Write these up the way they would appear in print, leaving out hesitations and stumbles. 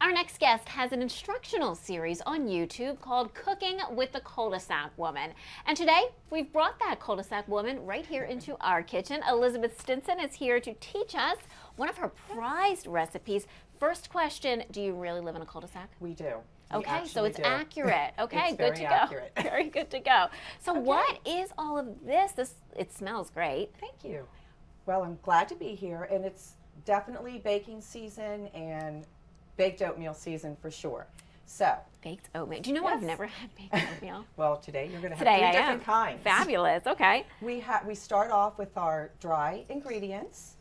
Our next guest has an instructional series on YouTube called Cooking with the Cul-de-sac Woman. And today, we've brought that cul-de-sac woman right here into our kitchen. Elizabeth Stinson is here to teach us one of her prized recipes. First question, do you really live in a cul-de-sac? We do. Okay, so it's accurate. Okay, it's good to go. accurate. Very good to go. So what is all of this? It smells great. Thank you. Well, I'm glad to be here, and it's definitely baking season and baked oatmeal season for sure. So, baked oatmeal. Do you know I've never had baked oatmeal? Well, today you're going to have Today three different kinds. Fabulous. Okay. We start off with our dry ingredients,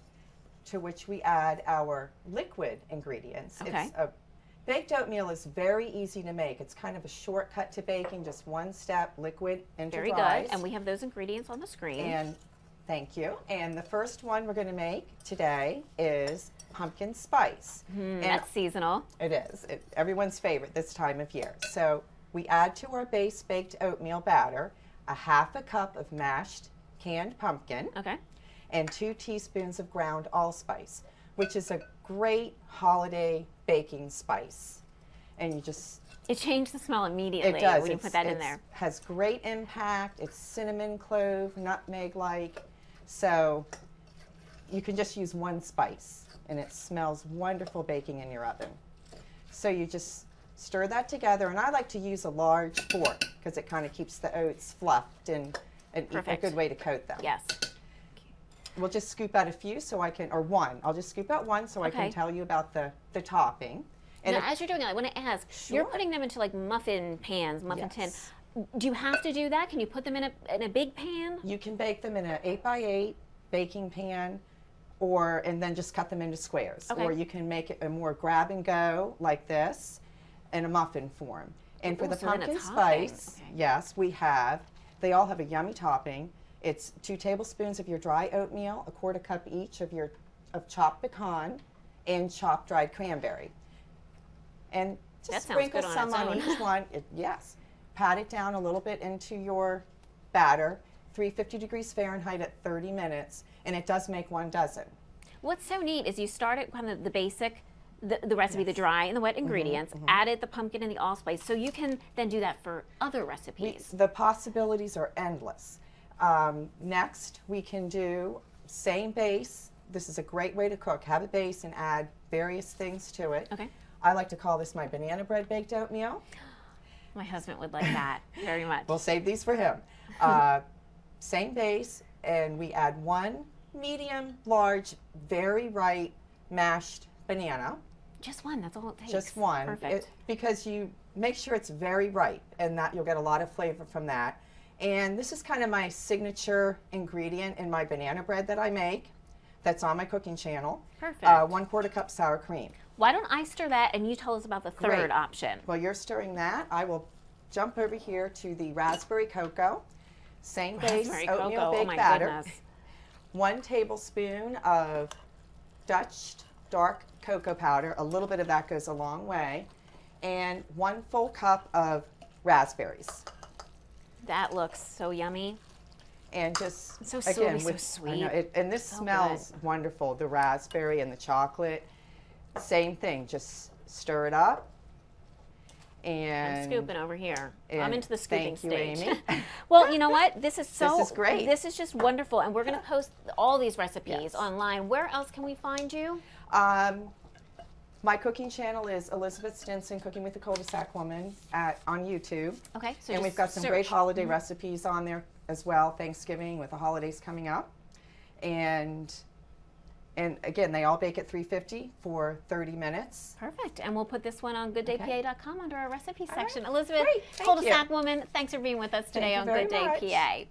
to which we add our liquid ingredients. Okay. Baked oatmeal is very easy to make. It's kind of a shortcut to baking, just one step, liquid into Very dries. good. And we have those ingredients on the screen. And thank you. And the first one we're going to make today is pumpkin spice. And that's seasonal. it is. Everyone's favorite this time of year. So we add to our base baked oatmeal batter a half a cup of mashed canned pumpkin. Okay. And 2 teaspoons of ground allspice, which is a great holiday baking spice. And you just... It changed the smell immediately when you put that in there. It has great impact. It's cinnamon, clove, nutmeg-like. So you can just use one spice, and it smells wonderful baking in your oven. So you just stir that together, and I like to use a large fork because it kind of keeps the oats fluffed and a good way to coat them. Yes. We'll just scoop out a few so I can, or one. I'll just scoop out one so I can tell you about the topping. And now, as you're doing that, I want to ask, you're putting them into like muffin pans, muffin tin. Do you have to do that? Can you put them in a big pan? You can bake them in an 8x8 baking pan, and then just cut them into squares. Okay. Or you can make it a more grab and go like this in a muffin form. And for the pumpkin spice, yes, they all have a yummy topping. It's 2 tablespoons of your dry oatmeal, 1/4 cup each of chopped pecan, and chopped dried cranberry. And just sprinkle some on each one. Yes. Pat it down a little bit into your batter, 350 degrees Fahrenheit at 30 minutes, and it does make 1 dozen. What's so neat is you started kind of the basic, the recipe, the dry and the wet ingredients, added the pumpkin and the allspice, so you can then do that for other recipes. The possibilities are endless. Next, we can do same base. This is a great way to cook. Have a base and add various things to it. Okay. I like to call this my banana bread baked oatmeal. My husband would like that very much. We'll save these for him. Same base, and we add 1 medium, large, very ripe mashed banana. Just 1, that's all it takes. Just 1. Perfect. Because you make sure it's very ripe, and that you'll get a lot of flavor from that. And this is kind of my signature ingredient in my banana bread that I make. That's on my cooking channel. Perfect. 1/4 cup sour cream. Why don't I stir that and you tell us about the third option? Well, you're stirring that. I will jump over here to the Raspberry-Cocoa. Same base oatmeal baked batter. Goodness. 1 tablespoon of Dutch dark cocoa powder. A little bit of that goes a long way. And 1 full cup of raspberries. That looks so yummy. And just so again, so sweet. And this smells wonderful, the raspberry and the chocolate. Same thing, just stir it up. And I'm scooping over here. I'm into the scooping stage. Amy. Well, you know what? This is great. This is just wonderful, and we're going to post all these recipes online. Where else can we find you? My cooking channel is Elizabeth Stinson, Cooking with the Cul-de-sac Woman on YouTube. Okay. So and we've got some great holiday recipes on there as well, Thanksgiving with the holidays coming up. And again, they all bake at 350 for 30 minutes. Perfect. And we'll put this one on gooddaypa.com under our recipe section. Right. Elizabeth, Great. Cul-de-sac Woman, thanks for being with us today on Good Day PA.